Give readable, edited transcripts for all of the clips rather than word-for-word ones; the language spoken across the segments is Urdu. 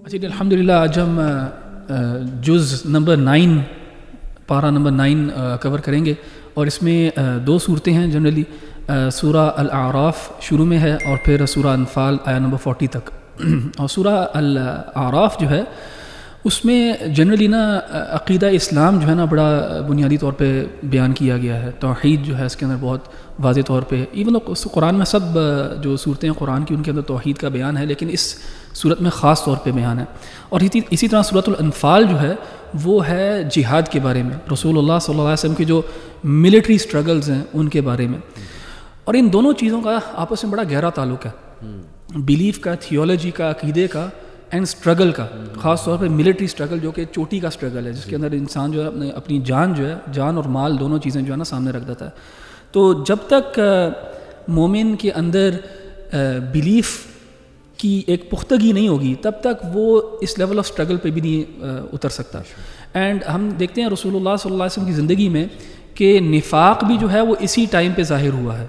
اچھا جی، الحمدللہ آج ہم جز نمبر 9 پارہ نمبر 9 کور کریں گے، اور اس میں دو صورتیں ہیں جنرلی. سورہ الاعراف شروع میں ہے اور پھر سورہ انفال آیا نمبر 40 تک. اور سورہ الاعراف جو ہے اس میں جنرلی نا عقیدہ اسلام جو ہے نا بڑا بنیادی طور پہ بیان کیا گیا ہے. توحید جو ہے اس کے اندر بہت واضح طور پہ، ایون قرآن میں سب جو صورتیں ہیں قرآن کی ان کے اندر توحید کا بیان ہے، لیکن اس صورت میں خاص طور پہ بیان ہے. اور اسی طرح سورۃ الانفال جو ہے وہ ہے جہاد کے بارے میں، رسول اللہ صلی اللہ علیہ وسلم کے جو ملٹری سٹرگلز ہیں ان کے بارے میں. اور ان دونوں چیزوں کا آپس میں بڑا گہرا تعلق ہے، بیلیف کا، تھیولوجی کا، عقیدے کا اینڈ سٹرگل کا. خاص طور پہ ملٹری سٹرگل جو کہ چوٹی کا سٹرگل ہے، جس کے اندر انسان جو ہے اپنی جان اور مال دونوں چیزیں جو ہے نا سامنے رکھ دیتا ہے. تو جب تک مومن کے اندر بیلیف کی ایک پختگی نہیں ہوگی تب تک وہ اس لیول آف سٹرگل پہ بھی نہیں اتر سکتا. اینڈ ہم دیکھتے ہیں رسول اللہ صلی اللہ علیہ وسلم کی زندگی میں کہ نفاق بھی جو ہے وہ اسی ٹائم پہ ظاہر ہوا ہے.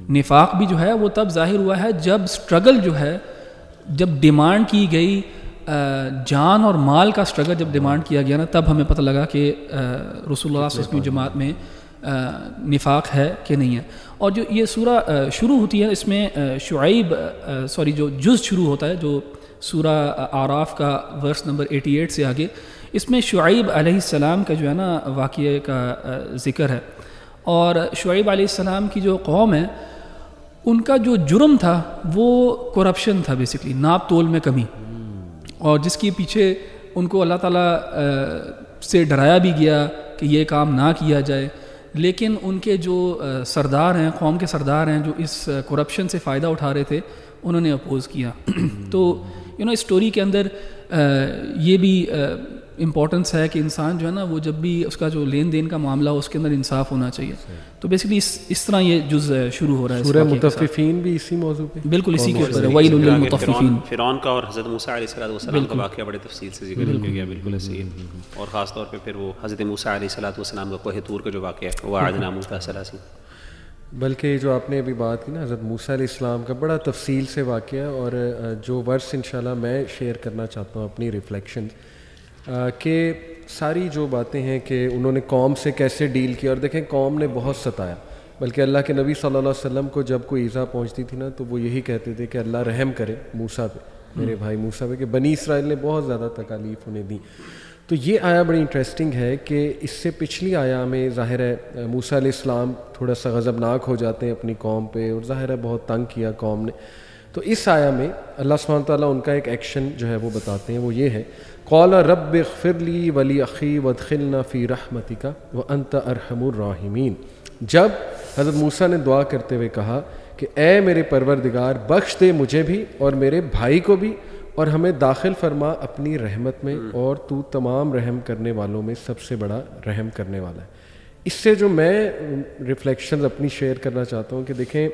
نفاق بھی جو ہے وہ تب ظاہر ہوا ہے جب سٹرگل جو ہے، جب ڈیمانڈ کی گئی جان اور مال کا سٹرگل جب ڈیمانڈ کیا گیا نا، تب ہمیں پتہ لگا کہ رسول اللہ صلی اللہ علیہ وسلم کی جماعت میں نفاق ہے کہ نہیں ہے. اور جو یہ سورہ شروع ہوتی ہے اس میں جو جز شروع ہوتا ہے، جو سورہ اعراف کا ورس نمبر 88 سے آگے، اس میں شعیب علیہ السلام کا جو ہے نا واقعے کا ذکر ہے. اور شعیب علیہ السلام کی جو قوم ہے ان کا جو جرم تھا وہ کرپشن تھا، بیسکلی ناپ تول میں کمی، اور جس کے پیچھے ان کو اللہ تعالیٰ سے ڈرایا بھی گیا کہ یہ کام نہ کیا جائے. لیکن ان کے جو سردار ہیں، قوم کے سردار ہیں، جو اس کرپشن سے فائدہ اٹھا رہے تھے، انہوں نے اپوز کیا. تو اس اسٹوری کے اندر یہ بھی امپورٹنس ہے کہ انسان جو ہے نا وہ جب بھی اس کا جو لین دین کا معاملہ ہو اس کے اندر انصاف ہونا چاہیے. تو بیسکلی اس طرح یہ جز شروع ہو رہا ہے. سورہ مطففین بھی اسی موضوع پہ بالکل اسی کے اوپر ہے، ویل للمطففین. فرعون کا اور حضرت موسیٰ علیہ السلام کا واقعہ بڑے تفصیل سے ذکر کیا گیا. بالکل ایسے ہی. اور خاص طور پہ پھر وہ حضرت موسیٰ علیہ السلام کا کوہ طور کا جو واقعہ ہے، وَوَاعَدْنَا مُوسَىٰ 30. بلکہ جو آپ نے ابھی بات کی نا حضرت موسیٰ علیہ السلام کا، بڑا تفصیل سے واقعہ. اور جو ورس انشاءاللہ میں شیئر کرنا چاہتا ہوں اپنی ریفلیکشن، کہ ساری جو باتیں ہیں کہ انہوں نے قوم سے کیسے ڈیل کیا. اور دیکھیں قوم نے بہت ستایا، بلکہ اللہ کے نبی صلی اللہ علیہ وسلم کو جب کوئی ایذا پہنچتی تھی نا تو وہ یہی کہتے تھے کہ اللہ رحم کرے موسیٰ پہ، میرے بھائی موسیٰ پہ، کہ بنی اسرائیل نے بہت زیادہ تکالیف انہیں دی. تو یہ آیا بڑی انٹرسٹنگ ہے کہ اس سے پچھلی آیا میں ظاہر ہے موسیٰ علیہ السلام تھوڑا سا غضبناک ہو جاتے ہیں اپنی قوم پہ، اور ظاہر ہے بہت تنگ کیا قوم نے. تو اس آیا میں اللہ سبحانہ تعالیٰ ان کا ایک ایکشن جو ہے وہ بتاتے ہیں، وہ یہ ہے قال رب اغفر لی ولی اخی وادخلنا فی رحمتک وانت ارحم الراحمین. جب حضرت موسیٰ نے دعا کرتے ہوئے کہا کہ اے میرے پروردگار بخش دے مجھے بھی اور میرے بھائی کو بھی، اور ہمیں داخل فرما اپنی رحمت میں، اور تو تمام رحم کرنے والوں میں سب سے بڑا رحم کرنے والا ہے. اس سے جو میں ریفلیکشنز اپنی شیئر کرنا چاہتا ہوں کہ دیکھیں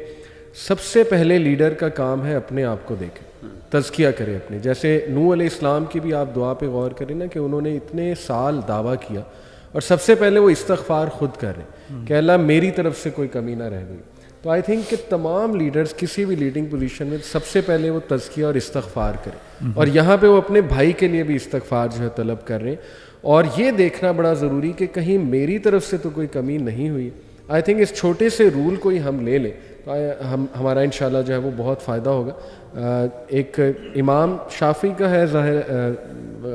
سب سے پہلے لیڈر کا کام ہے اپنے آپ کو دیکھیں، تزکیہ کرے اپنے. جیسے نوح علیہ السلام کی بھی آپ دعا پہ غور کریں نا کہ انہوں نے اتنے سال دعویٰ کیا، اور سب سے پہلے وہ استغفار خود کر رہے ہیں کہ اللہ میری طرف سے کوئی کمی نہ رہ گئی. تو آئی تھنک کہ تمام لیڈرز کسی بھی لیڈنگ پوزیشن میں سب سے پہلے وہ تزکیہ اور استغفار کریں، اور یہاں پہ وہ اپنے بھائی کے لیے بھی استغفار جو ہے طلب کر رہے ہیں. اور یہ دیکھنا بڑا ضروری کہ کہیں میری طرف سے تو کوئی کمی نہیں ہوئی. آئی تھنک اس چھوٹے سے رول کو ہی ہم لے لیں تو ہمارا انشاءاللہ جو ہے وہ بہت فائدہ ہوگا. ایک امام شافعی کا ہے ظاہر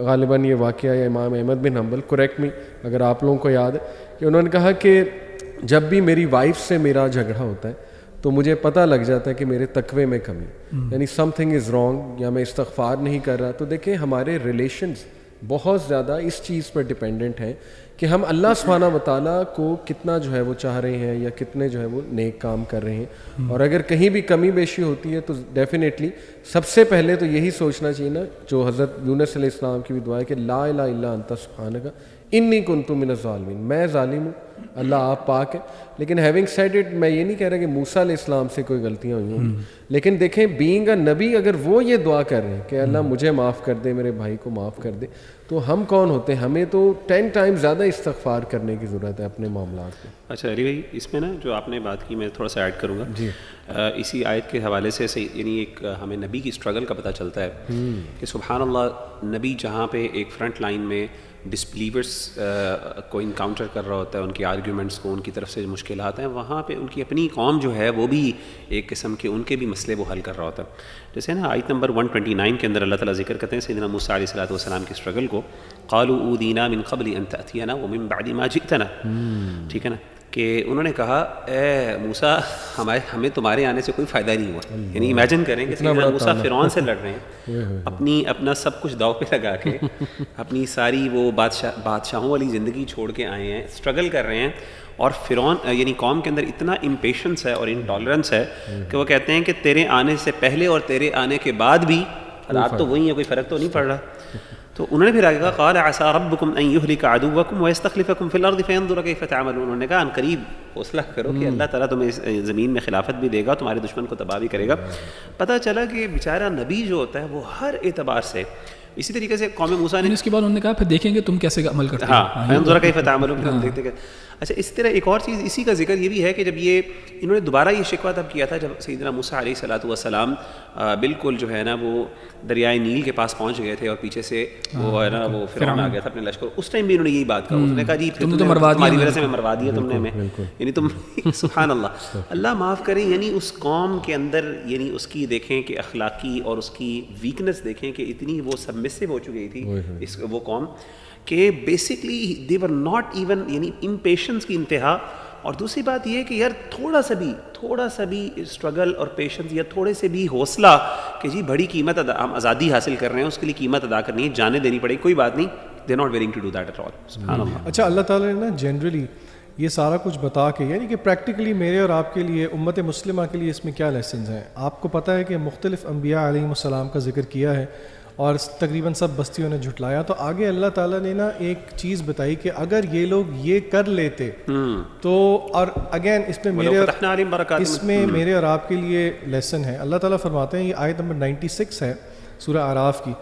غالباً یہ واقعہ، یا امام احمد بن حنبل، کریکٹ می اگر آپ لوگوں کو یاد ہے، کہ انہوں نے کہا کہ جب بھی میری وائف سے میرا جھگڑا ہوتا ہے تو مجھے پتہ لگ جاتا ہے کہ میرے تقوی میں کمی، یعنی سم تھنگ از رانگ، یا میں استغفار نہیں کر رہا. تو دیکھیں ہمارے ریلیشنز بہت زیادہ اس چیز پر ڈپینڈنٹ ہیں کہ ہم اللہ سبحانہ وتعالیٰ کو کتنا جو ہے وہ چاہ رہے ہیں، یا کتنے جو ہے وہ نیک کام کر رہے ہیں. اور اگر کہیں بھی کمی بیشی ہوتی ہے تو ڈیفینیٹلی سب سے پہلے تو یہی سوچنا چاہیے نا، جو حضرت یونس علیہ السلام کی بھی دعا ہے کہ لا الہ الا انت سبحانک انی کنت من الظالمین، میں ظالم ہوں اللہ آپ پاک ہے. لیکن ہیونگ سیڈ اٹ, میں یہ نہیں کہہ رہا کہ موسیٰ علیہ السلام سے کوئی غلطیاں ہوئی ہوں, لیکن دیکھیں بینگ اے نبی اگر وہ یہ دعا کر رہے ہیں کہ اللہ مجھے معاف کر دے, میرے بھائی کو معاف کر دے, تو ہم کون ہوتے ہیں؟ ہمیں تو 10 ٹائم زیادہ استغفار کرنے کی ضرورت ہے اپنے معاملات میں. اچھا علی بھائی, اس میں نا جو آپ نے بات کی میں تھوڑا سا ایڈ کروں گا. جی اسی آیت کے حوالے سے یعنی ایک ہمیں نبی کی اسٹرگل کا پتہ چلتا ہے کہ سبحان اللہ, نبی جہاں پہ ایک فرنٹ لائن میں ڈسبلیورس کو انکاؤنٹر کر رہا ہوتا ہے, ان کی آرگیومنٹس کو, ان کی طرف سے مشکلات ہیں, وہاں پہ ان کی اپنی قوم جو ہے وہ بھی ایک قسم کے ان کے بھی مسئلے وہ حل کر رہا ہوتا ہے. جیسے نا آیت نمبر 129 کے اندر اللہ تعالیٰ ذکر کرتے ہیں سیدنا موسیٰ علیہ الصلوۃ والسلام کی اسٹرگل کو, قالوا اوذینا من قبل ان تأتینا ومن بعد ما جئتنا. ٹھیک ہے نا, کہ انہوں نے کہا اے موسیٰ ہمیں تمہارے آنے سے کوئی فائدہ نہیں ہوا. یعنی امیجن کریں کہ سیدنا موسیٰ فرعون سے لڑ رہے ہیں, اپنا سب کچھ داؤ پہ لگا کے, اپنی ساری وہ بادشاہوں والی زندگی چھوڑ کے آئے ہیں, اسٹرگل کر رہے ہیں, اور فرعون یعنی قوم کے اندر اتنا امپیشنس ہے اور انٹالرنس ہے کہ وہ کہتے ہیں کہ تیرے آنے سے پہلے اور تیرے آنے کے بعد بھی حالات تو وہی ہیں, کوئی فرق تو نہیں پڑ رہا. تو انہوں نے پھر آگے کہا قال عسى ربكم ان يهلك عدوكم ويستخلفكم في الارض فينظر كيف تعملون. انہوں نے کہا ان قریب حوصلہ کرو کہ اللہ تعالیٰ تمہیں زمین میں خلافت بھی دے گا, تمہارے دشمن کو تباہ بھی کرے گا. پتہ چلا کہ بیچارہ نبی جو ہوتا ہے وہ ہر اعتبار سے اسی طریقے سے قوم موسیٰ نے اس کے بعد انہوں نے کہا پھر دیکھیں گے تم کیسے عمل کرتے ہیں. ہاں فینظر کیف تعملون, پھر ہم دیکھتے ہیں. اچھا اس طرح ایک اور چیز اسی کا ذکر یہ بھی ہے کہ جب انہوں نے دوبارہ یہ شکوہ تب کیا تھا جب سیدنا موسیٰ علیہ الصلوۃ والسلام بالکل جو ہے نا وہ دریائے نیل کے پاس پہنچ گئے تھے اور پیچھے سے وہ ہے نا وہ فرعون آ گیا تھا اپنے لشکر. اس ٹائم بھی انہوں نے یہی بات کہا, انہوں نے کہا جی تمہاری وجہ سے میں مروا دیا تم نے ہمیں, یعنی تم سبحان اللہ, اللہ معاف کریں. یعنی اس قوم کے اندر یعنی اس کی دیکھیں کہ اخلاقی اور اس کی ویکنس دیکھیں کہ اتنی وہ سبمسو ہو چکی تھی وہ قوم کہ basically they were not even, یعنی امپیشنس کی انتہا. اور دوسری بات یہ کہ یار تھوڑا سا بھی اسٹرگل اور پیشنس یا تھوڑے سے بھی حوصلہ کہ جی بڑی قیمت ہم آزادی حاصل کر رہے ہیں, اس کے لیے قیمت ادا کرنی ہے, جانیں دینی پڑے گی, کوئی بات نہیں, they not willing to do that at all. سبحان اللہ. اچھا اللہ تعالیٰ نے نا جنرلی یہ سارا کچھ بتا کے, یعنی کہ پریکٹیکلی میرے اور آپ کے لیے امت مسلمہ کے لیے اس میں کیا لیسنز ہیں. آپ کو پتہ ہے کہ مختلف انبیاء علیہم السلام کا ذکر کیا ہے اور تقریباً سب بستیوں نے جھٹلایا. تو آگے اللہ تعالیٰ نے نا ایک چیز بتائی کہ اگر یہ لوگ یہ کر لیتے تو, اور اگین اس میں میرے اور آپ کے لیے لیسن ہے. اللہ تعالیٰ فرماتے ہیں, یہ آیت نمبر 96 ہے سورہ اعراف کی.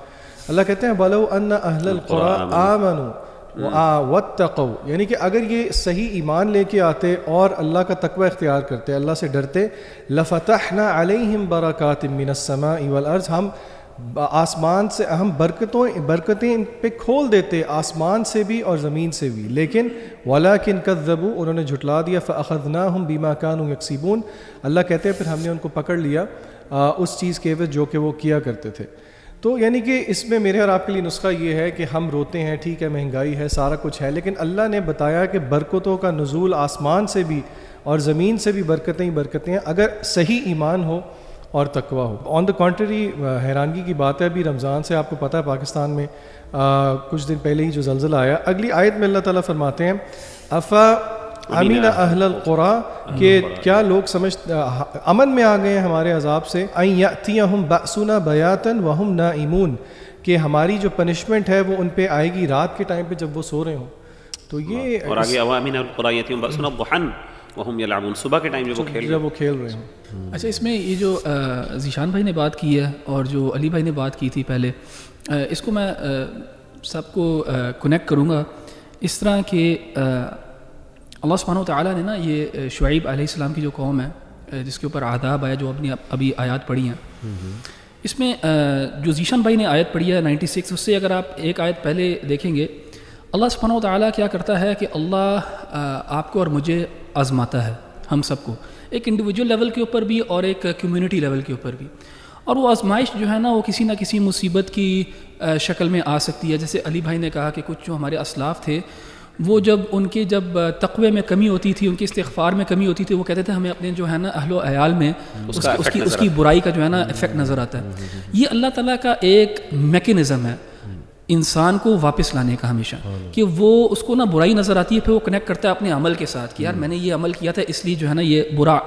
اللہ کہتے ہیں وَلَوْ أَنَّ أَهْلَ الْقُرَىٰ آمَنُوا وَاتَّقَوْا, یعنی کہ اگر یہ صحیح ایمان لے کے آتے اور اللہ کا تقوی اختیار کرتے, اللہ سے ڈرتے, لَفَتَحْنَا عَلَيْهِمْ بَرَكَاتٍ مِّنَ السَّمَاءِ وَالْأَرْضِ, ہم آسمان سے ہم برکتیں ان پہ کھول دیتے, آسمان سے بھی اور زمین سے بھی. لیکن وَلَٰكِن كَذَّبُوا, انہوں نے جھٹلا دیا, فَأَخَذْنَاهُمْ بِمَا كَانُوا يَكْسِبُونَ. اللہ کہتے ہیں پھر ہم نے ان کو پکڑ لیا اس چیز کے عوض جو کہ وہ کیا کرتے تھے. تو یعنی کہ اس میں میرے اور آپ کے لیے نسخہ یہ ہے کہ ہم روتے ہیں, ٹھیک ہے مہنگائی ہے, سارا کچھ ہے, لیکن اللہ نے بتایا کہ برکتوں کا نزول آسمان سے بھی اور زمین سے بھی برکتیں ہی برکتیں ہیں اگر صحیح ایمان ہو اور تقویٰ ہو. آن دا کنٹری حیرانگی کی بات ہے, ابھی رمضان سے آپ کو پتہ ہے پاکستان میں کچھ دن پہلے ہی جو زلزلہ آیا, اگلی آیت میں اللہ تعالیٰ فرماتے ہیں افا امین اہل القریٰ, کہ کیا لوگ امن میں آ گئے ہیں ہمارے عذاب سے, ان یأتیہم بأسنا بیاتا وہم نائمون, کہ ہماری جو پنشمنٹ ہے وہ ان پہ آئے گی رات کے ٹائم پہ جب وہ سو رہے ہوں. تو یہ اور آگے امین اہل القریٰ یأتیہم بأسنا ضحی وہم یلعبون, صبح کے ٹائم جب وہ کھیل رہے ہوں. اچھا اس میں یہ جو ذیشان بھائی نے بات کی ہے اور جو علی بھائی نے بات کی تھی پہلے, اس کو میں سب کو کنیکٹ کروں گا اس طرح کہ اللہ سبحانہ و تعالیٰ نے نا یہ شعیب علیہ السلام کی جو قوم ہے جس کے اوپر عذاب آیا, جو اپنی ابھی آیات پڑھی ہیں, اس میں جو ذیشان بھائی نے آیت پڑھی ہے 96, اس سے اگر آپ ایک آیت پہلے دیکھیں گے, اللہ سبحانہ و تعالیٰ کیا کرتا ہے کہ اللہ آپ کو اور مجھے آزماتا ہے, ہم سب کو, ایک انڈیویجول لیول کے اوپر بھی اور ایک کمیونٹی لیول کے اوپر بھی. اور وہ آزمائش جو ہے نا وہ کسی نہ کسی مصیبت کی شکل میں آ سکتی ہے. جیسے علی بھائی نے کہا کہ کچھ جو ہمارے اسلاف تھے وہ جب تقوی میں کمی ہوتی تھی, ان کے استغفار میں کمی ہوتی تھی, وہ کہتے تھے ہمیں اپنے جو ہے نا اہل و عیال میں اس کی برائی کا جو ہے نا افیکٹ نظر آتا ہے. یہ اللہ تعالیٰ کا ایک میکینزم ہے انسان کو واپس لانے کا ہمیشہ, کہ وہ اس کو نا برائی نظر آتی ہے, پھر وہ کنیکٹ کرتا ہے اپنے عمل کے ساتھ کہ یار میں نے یہ عمل کیا تھا اس لیے جو ہے نا یہ برا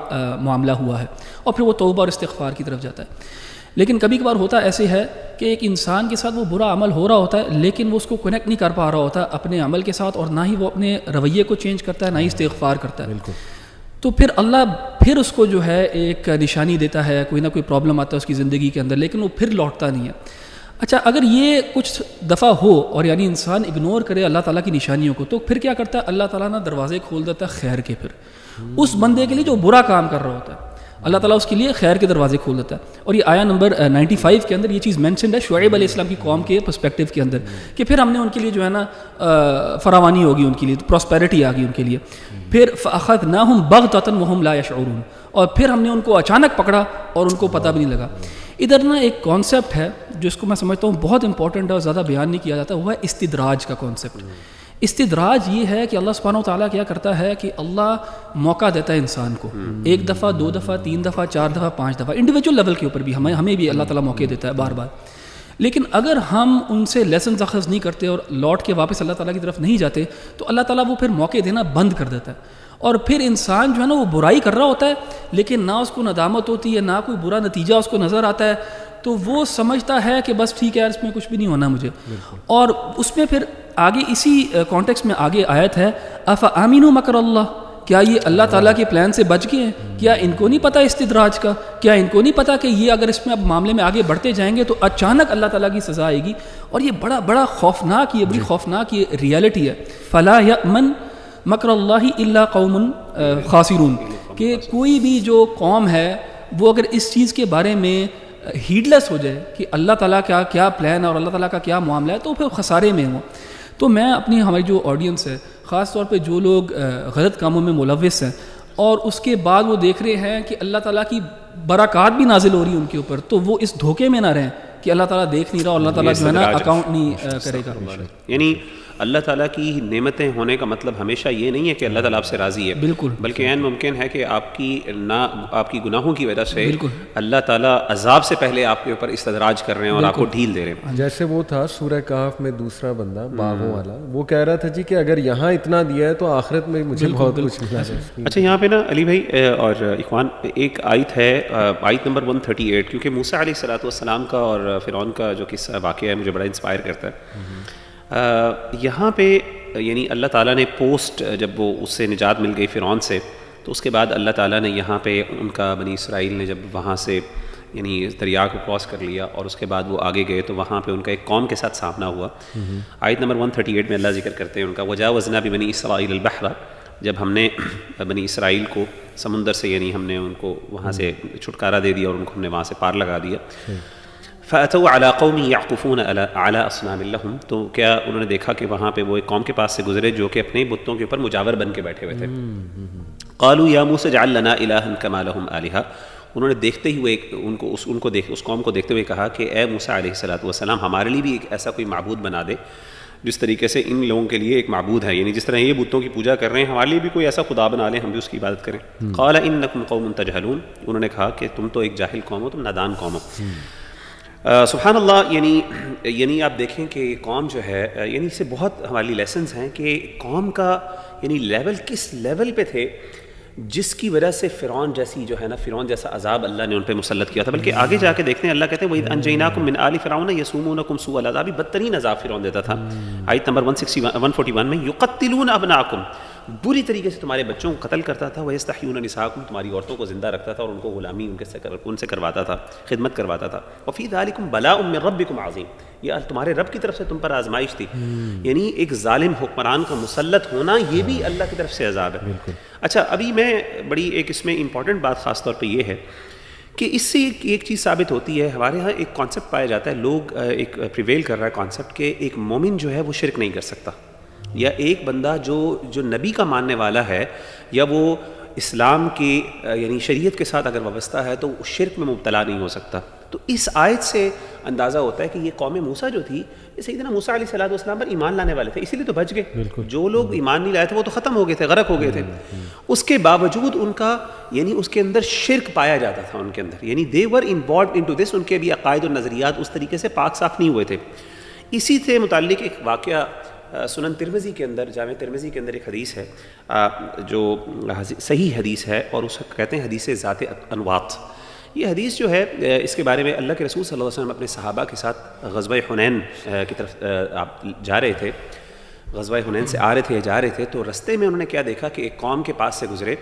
معاملہ ہوا ہے, اور پھر وہ توبہ اور استغفار کی طرف جاتا ہے. لیکن کبھی کبھار ہوتا ایسے ہے کہ ایک انسان کے ساتھ وہ برا عمل ہو رہا ہوتا ہے لیکن وہ اس کو کنیکٹ نہیں کر پا رہا ہوتا اپنے عمل کے ساتھ، اور نہ ہی وہ اپنے رویے کو چینج کرتا ہے، نہ ہی استغفار کرتا ہے. تو پھر اللہ پھر اس کو جو ہے ایک نشانی دیتا ہے، کوئی نہ کوئی پرابلم آتا ہے اس کی زندگی کے اندر، لیکن وہ پھر لوٹتا نہیں ہے. اچھا، اگر یہ کچھ دفعہ ہو اور یعنی انسان اگنور کرے اللہ تعالیٰ کی نشانیوں کو، تو پھر کیا کرتا ہے اللہ تعالیٰ نا دروازے کھول دیتا ہے خیر کے، پھر اس بندے کے لیے جو برا کام کر رہا ہوتا ہے اللہ تعالیٰ اس کے لیے خیر کے دروازے کھول دیتا ہے. اور یہ آیا نمبر 95 کے اندر یہ چیز مینشنڈ ہے شعیب علیہ السلام کی قوم کے پرسپیکٹیو کے اندر، کہ پھر ہم نے ان کے لیے جو ہے نا فراوانی ہوگی، ان کے لیے پراسپیرٹی آ گئی ان کے لیے. پھر فَأَخَذْنَاهُمْ بَغْتَةً وَهُمْ لَا يَشْعُرُونَ، اور پھر ہم نے ان کو اچانک پکڑا اور ان کو پتہ بھی نہیں لگا. ادھر نا ایک کانسیپٹ ہے جو اس کو میں سمجھتا ہوں بہت امپورٹنٹ ہے اور زیادہ بیان نہیں کیا جاتا، وہ ہے استدراج کا کانسیپٹ. استدراج یہ ہے کہ اللہ سبحانہ و تعالیٰ کیا کرتا ہے کہ اللہ موقع دیتا ہے انسان کو، ایک دفعہ، دو دفعہ، تین دفعہ، چار دفعہ، پانچ دفعہ، انڈیویجول لیول کے اوپر بھی ہمیں بھی اللہ تعالیٰ موقع دیتا ہے بار بار. لیکن اگر ہم ان سے لیسنز اخذ نہیں کرتے اور لوٹ کے واپس اللہ تعالیٰ کی طرف نہیں جاتے تو اللہ تعالیٰ وہ پھر موقع دینا بند کر دیتا ہے، اور پھر انسان جو ہے نا وہ برائی کر رہا ہوتا ہے لیکن نہ اس کو ندامت ہوتی ہے، نہ کوئی برا نتیجہ اس کو نظر آتا ہے، تو وہ سمجھتا ہے کہ بس ٹھیک ہے یار اس میں کچھ بھی نہیں ہونا مجھے. اور اس میں پھر آگے اسی کانٹیکس میں آگے آیت ہے افامنوا مکر اللہ، کیا یہ اللہ تعالیٰ کے پلان سے بچ گئے ہیں؟ کیا ان کو نہیں پتہ استدراج کا؟ کیا ان کو نہیں پتہ کہ یہ اگر اس میں اب معاملے میں آگے بڑھتے جائیں گے تو اچانک اللہ تعالیٰ کی سزا آئے گی؟ اور یہ بڑا خوفناک، یہ بڑی خوفناک یہ ریالٹی ہے. فلا یأمن مکر اللہ الا قوم خاسرون، کہ کوئی بھی جو قوم ہے وہ اگر اس چیز کے بارے میں ہیڈلیس ہو جائے کہ اللہ تعالیٰ کا کیا پلان ہے اور اللہ تعالیٰ کا کیا معاملہ ہے تو پھر خسارے میں ہوں. تو میں اپنی ہماری جو آڈینس ہے، خاص طور پہ جو لوگ غلط کاموں میں ملوث ہیں اور اس کے بعد وہ دیکھ رہے ہیں کہ اللہ تعالیٰ کی برکات بھی نازل ہو رہی ہیں ان کے اوپر، تو وہ اس دھوکے میں نہ رہیں کہ اللہ تعالیٰ دیکھ نہیں رہا اور اللہ تعالیٰ جو ہے نا اکاؤنٹ نہیں کرے گا. یعنی اللہ تعالیٰ کی نعمتیں ہونے کا مطلب ہمیشہ یہ نہیں ہے کہ اللہ تعالیٰ آپ سے راضی ہے، بالکل، بلکہ عین ممکن ہے کہ آپ کی گناہوں کی وجہ سے اللہ تعالیٰ عذاب سے پہلے آپ کے اوپر استدراج کر رہے ہیں اور آپ کو ڈھیل دے رہے ہیں. جیسے وہ تھا سورہ کہف میں دوسرا بندہ باغوں والا، وہ کہہ رہا تھا جی کہ اگر یہاں اتنا دیا ہے تو آخرت میں مجھے بہت کچھ ملا ہے. اچھا، یہاں پہ نا علی بھائی اور اخوان ایک آیت ہے، آیت نمبر 138، کیونکہ موسیٰ علیہ السلام کا اور فرعون کا جو قصہ واقعہ ہے مجھے بڑا انسپائر کرتا ہے. یہاں پہ یعنی اللہ تعالیٰ نے پوسٹ جب وہ اس سے نجات مل گئی فرعون سے، تو اس کے بعد اللہ تعالیٰ نے یہاں پہ ان کا بنی اسرائیل نے جب وہاں سے یعنی دریا کو کراس کر لیا اور اس کے بعد وہ آگے گئے تو وہاں پہ ان کا ایک قوم کے ساتھ سامنا ہوا. آیت نمبر 138 میں اللہ ذکر کرتے ہیں ان کا وجاوزنا ببنی اسرائیل البحر، جب ہم نے بنی اسرائیل کو سمندر سے یعنی ہم نے ان کو وہاں سے چھٹکارا دے دیا اور ان کو ہم نے وہاں سے پار لگا دیا. فَأَتَوْا عَلَىٰ قَوْمٍ يَعْقُفُونَ عَلَىٰ أَصْنَامٍ لَهُمْ، تو کیا انہوں نے دیکھا کہ وہاں پہ وہ ایک قوم کے پاس سے گزرے جو کہ اپنے بتوں کے اوپر مجاور بن کے بیٹھے ہوئے تھے. قَالُوا يَا مُوسَىٰ اجْعَل لَنَا إِلَٰهًا كَمَا لَهُمْ آلِهَةٌ، انہوں نے دیکھتے ہی ہوئے اس قوم کو دیکھتے ہوئے کہا کہ اے موسیٰ علیہ السلام ہمارے لیے بھی ایک ایسا کوئی معبود بنا دے جس طریقے سے ان لوگوں کے لیے ایک معبود ہے، یعنی جس طرح یہ بتوں کی پوجا کر رہے ہیں ہمارے لیے بھی کوئی ایسا خدا بنا لیں، ہم بھی اس کی عبادت کریں. قال انکم قوم تجہلون، انہوں نے کہا کہ تم تو ایک جاہل قوم ہو، تم نادان قوم ہو. سبحان اللہ. یعنی آپ دیکھیں کہ قوم جو ہے یعنی اس سے بہت ہمارے لیے لیسنز ہیں کہ قوم کا یعنی لیول کس لیول پہ تھے جس کی وجہ سے فرعون جیسی جو ہے نا فرعون جیسا عذاب اللہ نے ان پہ مسلط کیا تھا. بلکہ آگے جا کے دیکھتے ہیں اللہ کہتے ہیں وَإِذْ أَنْجَيْنَاكُمْ مِنْ آلِ فِرْعَوْنَ يَسُومُونَكُمْ سُوءَ الْعَذَابِ، بدترین عذاب فرعون دیتا تھا. آیت نمبر 141 میں یقتلون ابناکم، بری طریقے سے تمہارے بچوں کو قتل کرتا تھا. وَيَسْتَحْيُونَ نِسَاءَكُمْ، تمہاری عورتوں کو زندہ رکھتا تھا اور ان کو غلامی ان سے کرواتا تھا، خدمت کرواتا تھا. وَفِي ذَلِكُمْ بَلَاءٌ مِّن رَبِّكُمْ عَظِيمٌ، یہ تمہارے رب کی طرف سے تم پر آزمائش تھی. یعنی ایک ظالم حکمران کا مسلط ہونا یہ بھی اللہ کی طرف سے عذاب ہے. اچھا، ابھی میں بڑی ایک اس میں امپورٹنٹ بات خاص طور پہ یہ ہے کہ اس سے ایک چیز ثابت ہوتی ہے، ہمارے ہاں ایک کانسیپٹ پایا جاتا ہے، لوگ ایک پریویل کر رہا ہے کانسیپٹ کہ ایک مومن جو ہے وہ شرک نہیں کر سکتا، یا ایک بندہ جو نبی کا ماننے والا ہے یا وہ اسلام کی یعنی شریعت کے ساتھ اگر وابستہ ہے تو شرک میں مبتلا نہیں ہو سکتا. تو اس آیت سے اندازہ ہوتا ہے کہ یہ قوم موسیٰ جو تھی یہ سیدنا موسیٰ علیہ السلام پر ایمان لانے والے تھے، اسی لیے تو بچ گئے. جو لوگ ایمان نہیں لائے تھے وہ تو ختم ہو گئے تھے، غرق ہو گئے تھے. اس کے باوجود ان کا یعنی اس کے اندر شرک پایا جاتا تھا ان کے اندر، یعنی دے ور انوالوڈ انٹو دس، ان کے بھی عقائد اور نظریات اس طریقے سے پاک صاف نہیں ہوئے تھے. اسی سے متعلق ایک واقعہ سنن ترمذی کے اندر، جامع ترمذی کے اندر ایک حدیث ہے جو صحیح حدیث ہے اور اس کو کہتے ہیں حدیث ذات انواط. یہ حدیث جو ہے اس کے بارے میں اللہ کے رسول صلی اللہ علیہ وسلم اپنے صحابہ کے ساتھ غزوہ حنین کی طرف آپ جا رہے تھے، غزوہ حنین سے آ رہے تھے جا رہے تھے، تو رستے میں انہوں نے کیا دیکھا کہ ایک قوم کے پاس سے گزرے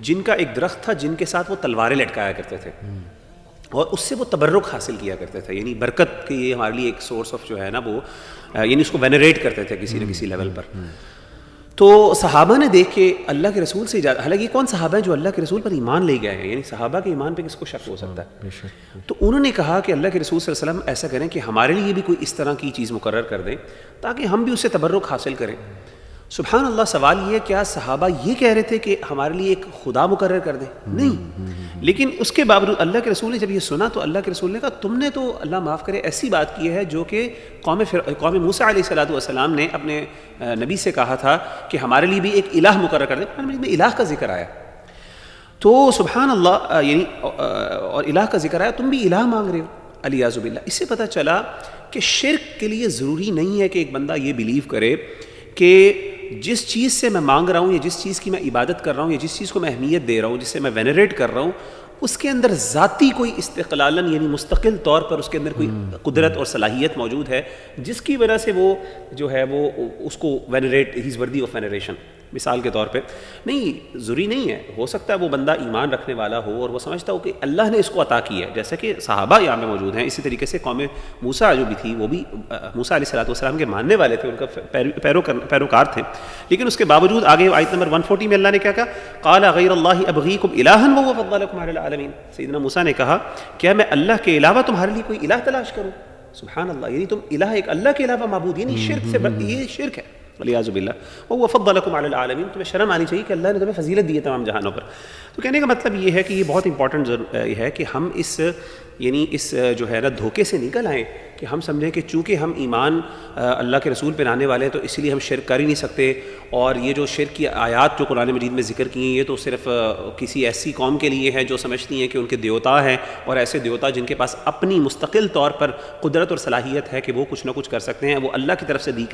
جن کا ایک درخت تھا جن کے ساتھ وہ تلواریں لٹکایا کرتے تھے اور اس سے وہ تبرک حاصل کیا کرتے تھے، یعنی برکت کی یہ ہمارے لیے ایک سورس آف جو ہے نا وہ یعنی اس کو وینریٹ کرتے تھے کسی نہ کسی لیول پر. تو صحابہ نے دیکھ کے اللہ کے رسول سے حالانکہ یہ کون صحابہ ہیں جو اللہ کے رسول پر ایمان لے گئے ہیں، یعنی صحابہ کے ایمان پہ کس کو شک ہو سکتا ہے. تو انہوں نے کہا کہ اللہ کے رسول صلی اللہ علیہ وسلم ایسا کریں کہ ہمارے لیے بھی کوئی اس طرح کی چیز مقرر کر دیں تاکہ ہم بھی اس سے تبرک حاصل کریں. سبحان اللہ، سوال یہ ہے کیا صحابہ یہ کہہ رہے تھے کہ ہمارے لیے ایک خدا مقرر کر دیں؟ نہیں، لیکن اس کے باوجود اللہ کے رسول نے جب یہ سنا تو اللہ کے رسول نے کہا تم نے تو اللہ معاف کرے ایسی بات کی ہے جو کہ قوم موسیٰ علیہ الصلوۃ والسلام نے اپنے نبی سے کہا تھا کہ ہمارے لیے بھی ایک الہ مقرر کر دیں. قرآن مجید میں الہ کا ذکر آیا تو سبحان اللہ یعنی اور الہ کا ذکر آیا، تم بھی الہ مانگ رہے ہو علیاذ باللہ. اس سے پتہ چلا کہ شرک کے لیے ضروری نہیں ہے کہ ایک بندہ یہ بلیو کرے کہ جس چیز سے میں مانگ رہا ہوں یا جس چیز کی میں عبادت کر رہا ہوں یا جس چیز کو میں اہمیت دے رہا ہوں، جس سے میں وینریٹ کر رہا ہوں، اس کے اندر ذاتی کوئی استقلالاً یعنی مستقل طور پر اس کے اندر کوئی قدرت اور صلاحیت موجود ہے جس کی وجہ سے وہ جو ہے وہ اس کو وینریٹ، ہی از ورتھی آف وینریشن. مثال کے طور پہ نہیں، ضروری نہیں ہے، ہو سکتا ہے وہ بندہ ایمان رکھنے والا ہو اور وہ سمجھتا ہو کہ اللہ نے اس کو عطا کی ہے، جیسا کہ صحابہ یہاں میں موجود ہیں. اسی طریقے سے قوم موسیٰ جو بھی تھی وہ بھی موسیٰ علیہ الصلوۃ والسلام کے ماننے والے تھے، ان کا پیروکار تھے، لیکن اس کے باوجود آگے آیت نمبر 140 میں اللہ نے کیا کہا؟ قال غیر اللہ ابغیکم الہا وہو فضلکم علی العالمین. سیدنا موسیٰ نے کہا کیا میں اللہ کے علاوہ تمہارے لیے کوئی الہ تلاش کروں؟ سبحان اللہ، یعنی تم الہ ایک اللہ کے علاوہ معبود، یعنی شرک سے یہ شرک ہے والعیاذ باللہ. وَهُوَ فَضَّلَكُمْ عَلَى الْعَالَمِينَ. تمہیں شرم آنی چاہیے کہ اللہ نے تمہیں فضیلت دی ہے تمام جہانوں پر. تو کہنے کا مطلب یہ ہے کہ یہ بہت امپورٹنٹ ہے کہ ہم اس یعنی اس جو ہے نا دھوکے سے نکل آئیں کہ ہم سمجھیں کہ چونکہ ہم ایمان اللہ کے رسول پہ لانے والے ہیں تو اس لیے ہم شرک کر ہی نہیں سکتے، اور یہ جو شرک کی آیات جو قرآن مجید میں ذکر کی ہیں یہ تو صرف کسی ایسی قوم کے لیے ہے جو سمجھتی ہیں کہ ان کے دیوتا ہیں، اور ایسے دیوتا جن کے پاس اپنی مستقل طور پر قدرت اور صلاحیت ہے کہ وہ کچھ نہ کچھ کر سکتے ہیں، وہ اللہ کی طرف سے دی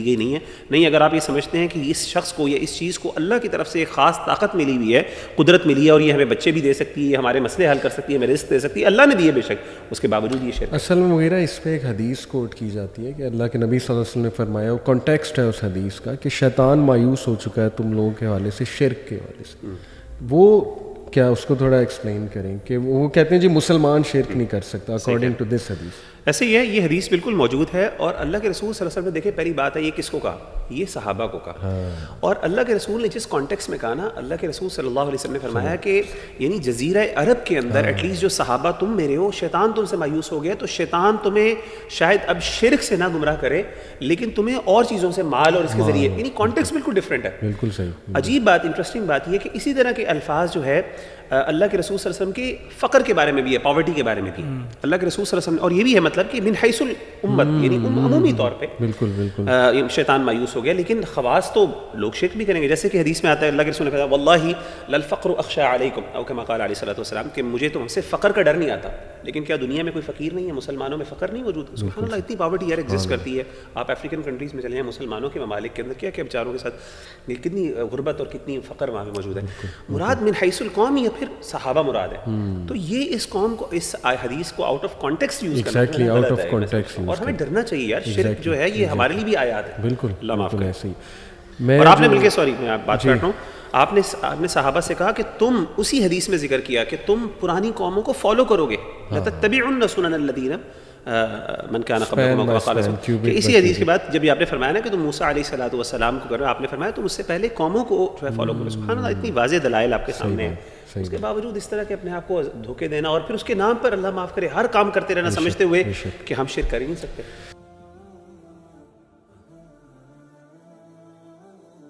گئی نہیں ہے. نہیں، اگر آپ یہ سمجھتے ہیں کہ اس شخص کو یا اس چیز کو اللہ کی طرف سے ایک خاص طاقت ملی ہوئی ہے، قدرت ملی ہے، اور یہ ہمیں بچے بھی دے سکتی ہے، ہمارے مسئلے حل کر سکتی ہے، ہمیں رزق دے سکتی ہے، اللہ نے دیے بے شک، اس کے باوجود یہ شرک. اصل میں وغیرہ اس پہ ایک حدیث کوٹ کی جاتی ہے کہ اللہ کے نبی صلی اللہ علیہ وسلم نے فرمایا، وہ کانٹیکسٹ ہے اس حدیث کا کہ شیطان مایوس ہو چکا ہے تم لوگوں کے حوالے سے شرک کے حوالے سے. وہ کیا اس کو تھوڑا ایکسپلین کریں کہ وہ کہتے ہیں جی مسلمان شرک نہیں کر سکتا اکارڈنگ ٹو دس حدیث. ایسے ہی ہے، یہ حدیث بالکل موجود ہے، اور اللہ کے رسول صلی اللہ علیہ وسلم نے دیکھیں پہلی بات ہے یہ کس کو کہا؟ یہ صحابہ کو کہا. اور اللہ کے رسول نے جس کانٹیکس میں کہا نا، اللہ کے رسول صلی اللہ علیہ وسلم نے فرمایا کہ یعنی جزیرہ عرب کے اندر ایٹ لیسٹ جو صحابہ تم میرے ہو، شیطان تم سے مایوس ہو گیا، تو شیطان تمہیں شاید اب شرک سے نہ گمراہ کرے لیکن تمہیں اور چیزوں سے، مال اور اس کے ذریعے، یعنی کانٹیکس بالکل ڈفرینٹ ہے. بالکل صحیح. عجیب بات، انٹرسٹنگ بات یہ کہ اسی طرح کے الفاظ جو ہے اللہ کے رسول صلی اللہ علیہ وسلم کے فقر کے بارے میں بھی ہے، پاورٹی کے بارے میں بھی اللہ کے رسول صلی اللہ علیہ وسلم، اور یہ بھی ہے مطلب کہ من حیث الامت یعنی عمومی طور پہ بالکل بالکل شیطان مایوس ہو گیا، لیکن خواص تو لوگ شرک بھی کریں گے. جیسے کہ حدیث میں آتا ہے اللہ کے رسول نے کہا واللہ للفقر اخشى علیکم او کما قال علیہ الصلوۃ والسلام، کہ مجھے تم سے فقر کا ڈر نہیں آتا. لیکن کیا دنیا میں کوئی فقیر نہیں ہے؟ مسلمانوں میں فقر نہیں موجود؟ سبحان اللہ، اتنی پاورٹی یار ایگزسٹ کرتی ہے. آپ افریقن کنٹریز میں چلے ہیں، مسلمانوں کے ممالک کے اندر کیا کیا بیچاروں کے ساتھ کتنی غربت اور کتنی فقر وہاں پہ موجود ہے. مراد من حیث القوم یا پھر صحابہ مراد ہے. تو یہ اس قوم کو اس حدیث کو آؤٹ آف کانٹیکسٹ یوز کرنا ہے، اور ہمیں ڈرنا چاہیے یار. شرک جو ہے یہ ہمارے لیے بھی آیات ہے. بالکل، اللہ معاف کرے. اور آپ نے بلکہ سوری میں بات کر رہا ہوں، آپ نے صحابہ سے کہا کہ تم اسی حدیث میں ذکر کیا کہ تم پرانی قوموں کو فالو کرو گے، لَتَتَّبِعُنَّ سُنَنَ الَّذِينَ من كان قبلكم، کہ اسی حدیث کے بعد جب آپ نے فرمایا نا کہ تم موسیٰ علیہ الصلوۃ والسلام کو کرو، آپ نے فرمایا تم اس سے پہلے قوموں کو جو ہے فالو کرو. سبحان اللہ، اتنی واضح دلائل آپ کے سامنے ہیں، اس کے باوجود اس طرح کے اپنے آپ کو دھوکے دینا اور پھر اس کے نام پر اللہ معاف کرے ہر کام کرتے رہنا سمجھتے ہوئے کہ ہم شرک کر ہی نہیں سکتے.